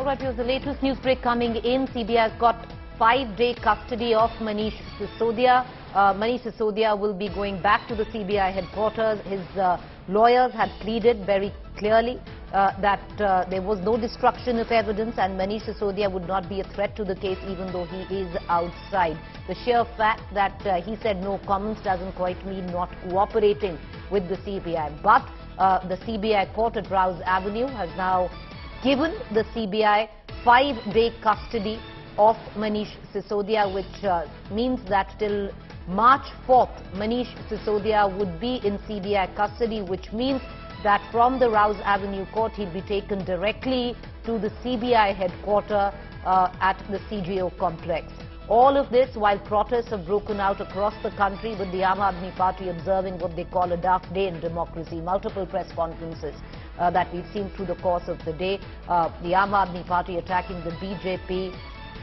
All right, here's the latest news break coming in. CBI has got 5-day custody of Manish Sisodia. Manish Sisodia will be going back to the CBI headquarters. His lawyers had pleaded very clearly that there was no destruction of evidence and Manish Sisodia would not be a threat to the case even though he is outside. The sheer fact that he said no comments doesn't quite mean not cooperating with the CBI. But the CBI court at Rouse Avenue has now given the CBI 5-day custody of Manish Sisodia, which means that till March 4th, Manish Sisodia would be in CBI custody, which means that from the Rouse Avenue court, he'll be taken directly to the CBI headquarters at the CGO complex. All of this while protests have broken out across the country, with the Aam Aadmi Party observing what they call a dark day in democracy. Multiple press conferences that we've seen through the course of the day. The Aam Aadmi Party attacking the BJP,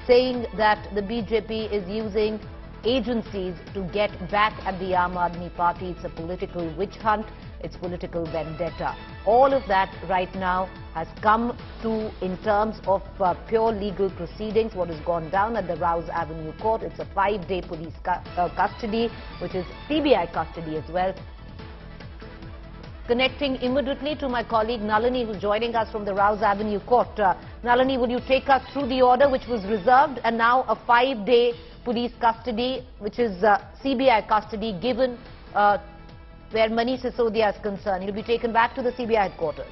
saying that the BJP is using agencies to get back at the Aam Aadmi Party. It's a political witch hunt. It's political vendetta. All of that right now has come to in terms of pure legal proceedings, what has gone down at the Rouse Avenue court. It's a 5-day police custody, which is CBI custody as well. Connecting immediately to my colleague Nalini, who's joining us from the Rouse Avenue court. Nalini, would you take us through the order which was reserved and now a 5-day police custody, which is CBI custody given where Manish Sisodia is concerned? He'll be taken back to the CBI headquarters.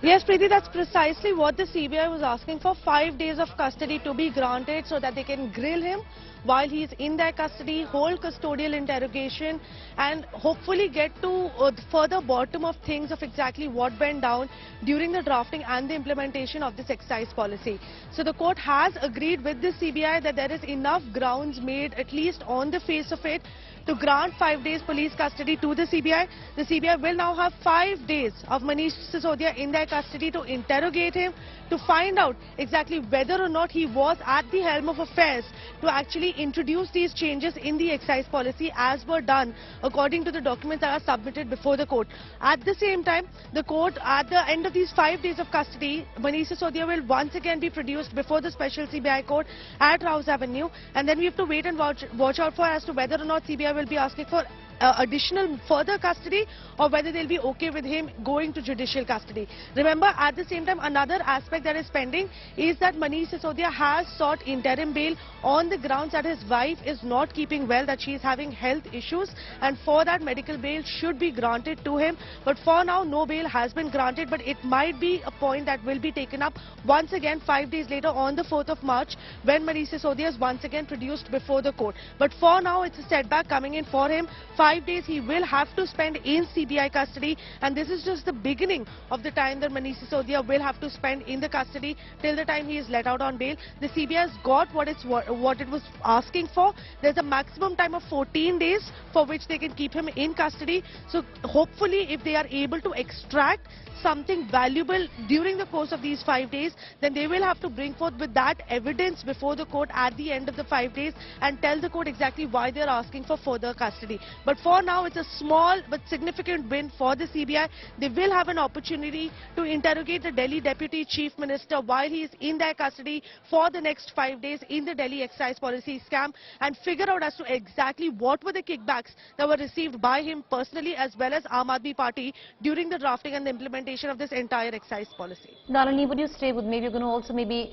Yes, Preeti, that's precisely what the CBI was asking for. 5 days of custody to be granted so that they can grill him while he's in their custody, hold custodial interrogation and hopefully get to further bottom of things of exactly what went down during the drafting and the implementation of this excise policy. So the court has agreed with the CBI that there is enough grounds made, at least on the face of it, to grant 5 days police custody to the CBI. The CBI will now have 5 days of Manish Sisodia in their custody to interrogate him, to find out exactly whether or not he was at the helm of affairs to actually introduce these changes in the excise policy as were done according to the documents that are submitted before the court. At the same time, the court, at the end of these 5 days of custody, Manish Sisodia will once again be produced before the special CBI court at Rouse Avenue, and then we have to wait and watch out for as to whether or not CBI will be asking for additional further custody or whether they'll be okay with him going to judicial custody. Remember, at the same time, another aspect that is pending is that Manish Sisodia has sought interim bail on the grounds that his wife is not keeping well, that she is having health issues, and for that medical bail should be granted to him. But for now, no bail has been granted, but it might be a point that will be taken up once again 5 days later on the 4th of March when Manish Sisodia is once again produced before the court. But for now, it's a setback coming in for him. 5 days he will have to spend in CBI custody, and this is just the beginning of the time that Manish Sisodia will have to spend in the custody till the time he is let out on bail. The CBI has got what it was asking for. There's a maximum time of 14 days for which they can keep him in custody. So hopefully if they are able to extract something valuable during the course of these 5 days, then they will have to bring forth with that evidence before the court at the end of the 5 days and tell the court exactly why they are asking for further custody. But for now, it's a small but significant win for the CBI. They will have an opportunity to interrogate the Delhi Deputy Chief Minister while he is in their custody for the next 5 days in the Delhi excise policy scam and figure out as to exactly what were the kickbacks that were received by him personally as well as Aam Aadmi Party during the drafting and the implementation of this entire excise policy. Nalini, would you stay with me? We're going to also maybe,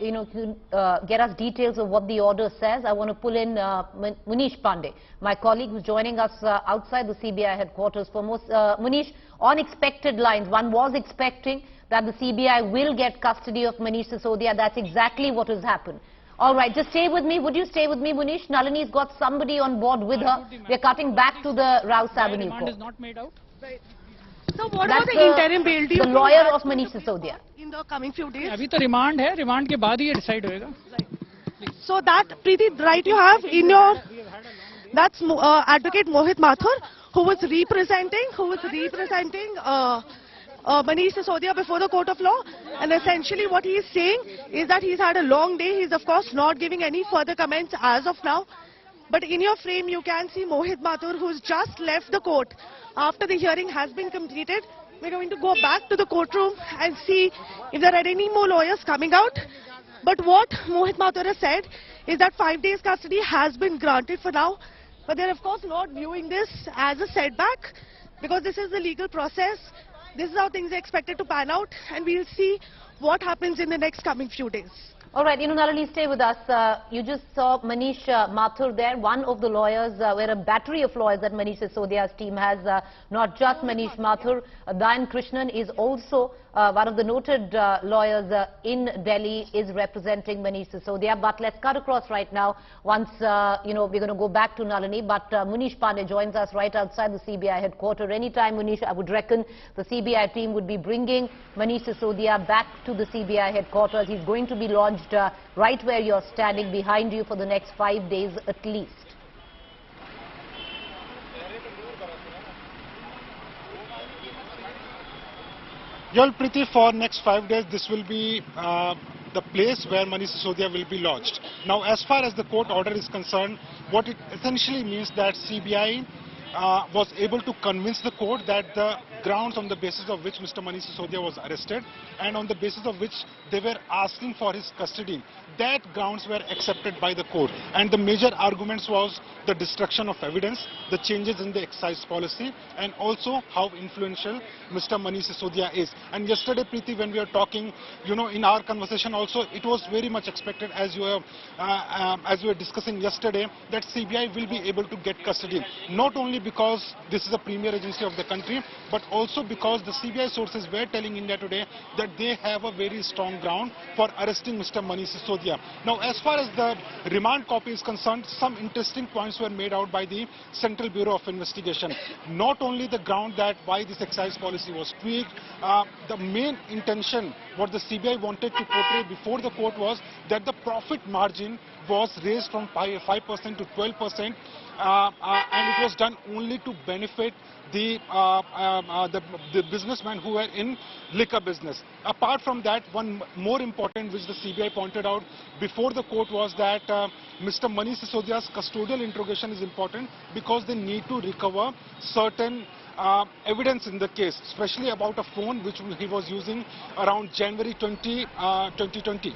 get us details of what the order says. I want to pull in Manish Pandey, my colleague who's joining us outside the CBI headquarters for most. Manish, on expected lines, one was expecting that the CBI will get custody of Manish Sisodia. That's exactly what has happened. All right, just stay with me. Would you stay with me, Manish? Nalini's got somebody on board with her. We're cutting back to the Rouse Avenue court. Is not made out. Right. So what about the interim bail? The lawyer of Manish Sisodia. In the coming few days? अभी तो remand है, remand के बाद ही ये decide होएगा. So that, Preeti, right, you have in your, that's Advocate Mohit Mathur, who was representing Manish Sisodia before the court of law, and essentially what he is saying is that he's had a long day. He's of course not giving any further comments as of now. But in your frame, you can see Mohit Mathur, who's just left the court after the hearing has been completed. We're going to go back to the courtroom and see if there are any more lawyers coming out. But what Mohit Mathur has said is that 5 days custody has been granted for now. But they're of course not viewing this as a setback, because this is the legal process. This is how things are expected to pan out, and we'll see what happens in the next coming few days. All right, Nalini, stay with us. You just saw Manish Mathur there, one of the lawyers, where a battery of lawyers that Manish Sisodia's team has. Not just Manish Mathur, Dayan Krishnan is also one of the noted lawyers in Delhi, is representing Manish Sisodia. But let's cut across right now. Once, we're going to go back to Nalini. But Munish Pandey joins us right outside the CBI headquarters. Anytime, Munish, I would reckon the CBI team would be bringing Manish Sisodia back to the CBI headquarters. He's going to be lodged right where you're standing, behind you, for the next 5 days at least. Well, Preeti, for next 5 days, this will be the place where Manish Sisodia will be lodged. Now, as far as the court order is concerned, what it essentially means that CBI was able to convince the court that the grounds on the basis of which Mr. Manish Sisodia was arrested and on the basis of which they were asking for his custody, that grounds were accepted by the court. And the major arguments was the destruction of evidence, the changes in the excise policy, and also how influential Mr. Manish Sisodia is. And yesterday, Preeti, when we were talking, in our conversation also, it was very much expected, as we were discussing yesterday, that CBI will be able to get custody. Not only because this is a premier agency of the country, but also because the CBI sources were telling India Today that they have a very strong ground for arresting Mr. Manish Sisodia. Now, as far as the remand copy is concerned, some interesting points were made out by the Central Bureau of Investigation. Not only the ground that why this excise policy was tweaked, the main intention, what the CBI wanted to portray before the court was that the profit margin was raised from 5% to 12%, and it was done only to benefit the businessmen who were in liquor business. Apart from that, one more important which the CBI pointed out before the court was that Mr. Manish Sisodia's custodial interrogation is important because they need to recover certain evidence in the case, especially about a phone which he was using around January 2020.